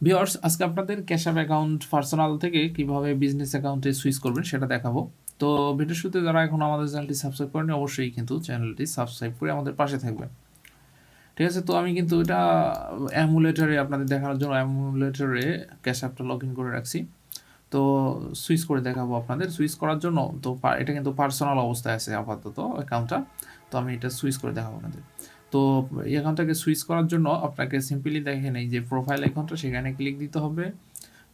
Viewers, আজকে আপনাদের ক্যাশআপ account personal থেকে কিভাবে বিজনেস অ্যাকাউন্টে সুইচ করবেন সেটা দেখাবো। তো ভিডিও শুরুতে যারা এখন আমাদের চ্যানেলটি সাবস্ক্রাইব করেনি অবশ্যই কিন্তু চ্যানেলটি সাবস্ক্রাইব করে আমাদের পাশে থাকবেন। ঠিক আছে, তো আমি কিন্তু এটা এমুলেটরে আপনাদের দেখানোর জন্য এমুলেটরে ক্যাশআপটা লগ ইন করে রাখছি। তো সুইচ করে দেখাবো আপনাদের। সুইচ করার জন্য তো এটা কিন্তু পার্সোনাল অবস্থায় আছে আপাতত অ্যাকাউন্টটা। তো আমি এটা সুইচ করে দেখাবো আপনাদের। তো এই অ্যাকাউন্টটাকে সুইচ করার জন্য আপনাকে সিম্পলি দেখেন এই যে প্রোফাইল অ্যাকাউন্টটা, সেখানে ক্লিক দিতে হবে।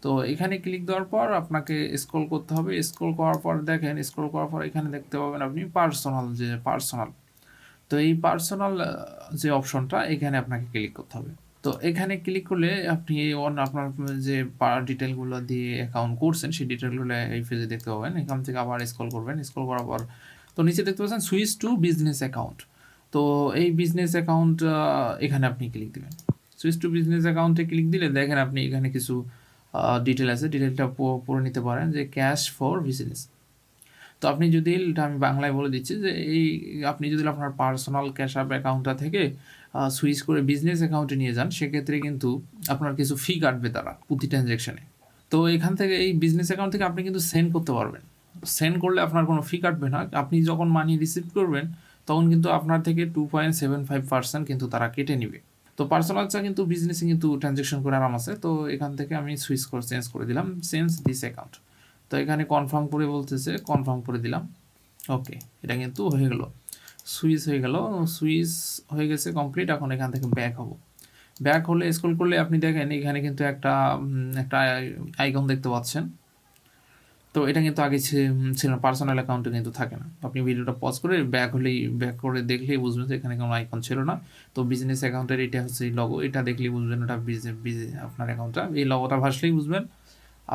তো এখানে ক্লিক দেওয়ার পর আপনাকে স্ক্রল করতে হবে। স্ক্রল করার পর দেখেন, স্ক্রল করার পর এখানে দেখতে পাবেন আপনি পার্সোনাল। তো এই পার্সোনাল যে অপশনটা, এখানে আপনাকে ক্লিক করতে হবে। তো এখানে ক্লিক করলে আপনি আপনার যে ডিটেলগুলো দিয়ে অ্যাকাউন্ট করছেন সেই ডিটেলগুলো এই পেজে দেখতে পাবেন। এখান থেকে আবার স্ক্রল করবেন। স্ক্রল করার পর তো নিচে দেখতে পাচ্ছেন সুইচ টু বিজনেস অ্যাকাউন্ট। তো এই বিজনেস অ্যাকাউন্ট এখানে আপনি ক্লিক দিবেন। সুইচ টু বিজনেস অ্যাকাউন্টে ক্লিক দিলে দেখেন আপনি এখানে কিছু ডিটেল আছে, ডিটেলটা পড়ে নিতে পারেন যে ক্যাশ ফর বিজনেস। তো আপনি যদি এটা আমি বাংলায় বলে দিচ্ছি যে এই আপনি যদি আপনার পার্সোনাল ক্যাশআপ অ্যাকাউন্টটা থেকে সুইচ করে বিজনেস অ্যাকাউন্টে নিয়ে যান, সেক্ষেত্রে কিন্তু আপনার কিছু ফি কাটবে তারা প্রতি ট্রানজ্যাকশানে। তো এখান থেকে এই বিজনেস অ্যাকাউন্ট থেকে আপনি কিন্তু সেন্ড করতে পারবেন। সেন্ড করলে আপনার কোনো ফি কাটবে না। আপনি যখন মানি রিসিভ করবেন তখন কিন্তু আপনার থেকে 2.75% কিন্তু তারা কেটে নেবে। তো পার্সোনালটা কিন্তু বিজনেসে কিন্তু ট্রানজ্যাকশন করে আরাম আছে। তো এখান থেকে আমি চেঞ্জ করে দিলাম, চেঞ্জ দিস অ্যাকাউন্ট। তো এখানে কনফার্ম করে বলতেছে, কনফার্ম করে দিলাম। ওকে, এটা কিন্তু হয়ে গেল, সুইচ হয়ে গেল। সুইচ হয়ে গেছে কমপ্লিট। এখন এখান থেকে ব্যাক হব। ব্যাক হলে স্ক্রল করলে আপনি দেখেন এখানে কিন্তু একটা আইকন দেখতে পাচ্ছেন। তো এটা কিন্তু আগে ছিল না, পার্সোনাল অ্যাকাউন্টে কিন্তু থাকে না। আপনি ভিডিওটা পজ করে ব্যাক করে দেখলেই বুঝবেন যে এখানে কোনো আইকন ছিল না। তো বিজনেস অ্যাকাউন্টের এটা হচ্ছে এই লগো, এটা দেখলেই বুঝবেন ওটা আপনার অ্যাকাউন্টটা, এই লগোটা ভাসলেই বুঝবেন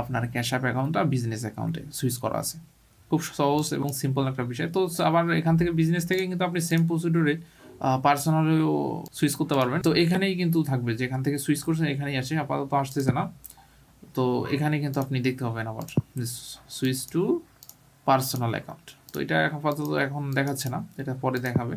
আপনার ক্যাশআপ অ্যাকাউন্টটা বিজনেস অ্যাকাউন্টে সুইচ করা আছে। খুব সহজ এবং সিম্পল একটা বিষয়। তো আবার এখান থেকে বিজনেস থেকে কিন্তু আপনি সেম প্রসিডিউরে পার্সোনালেও সুইচ করতে পারবেন। তো এখানেই কিন্তু থাকবে, যেখান থেকে সুইচ করছেন এখানেই আসে, আপাতত আসতেছে না। তো এখানে কিন্তু আপনি দেখতে পাবেন আবার সুইচ টু পার্সোনাল অ্যাকাউন্ট। তো এটা আপাতত এখন দেখাচ্ছে না, এটা পরে দেখাবে।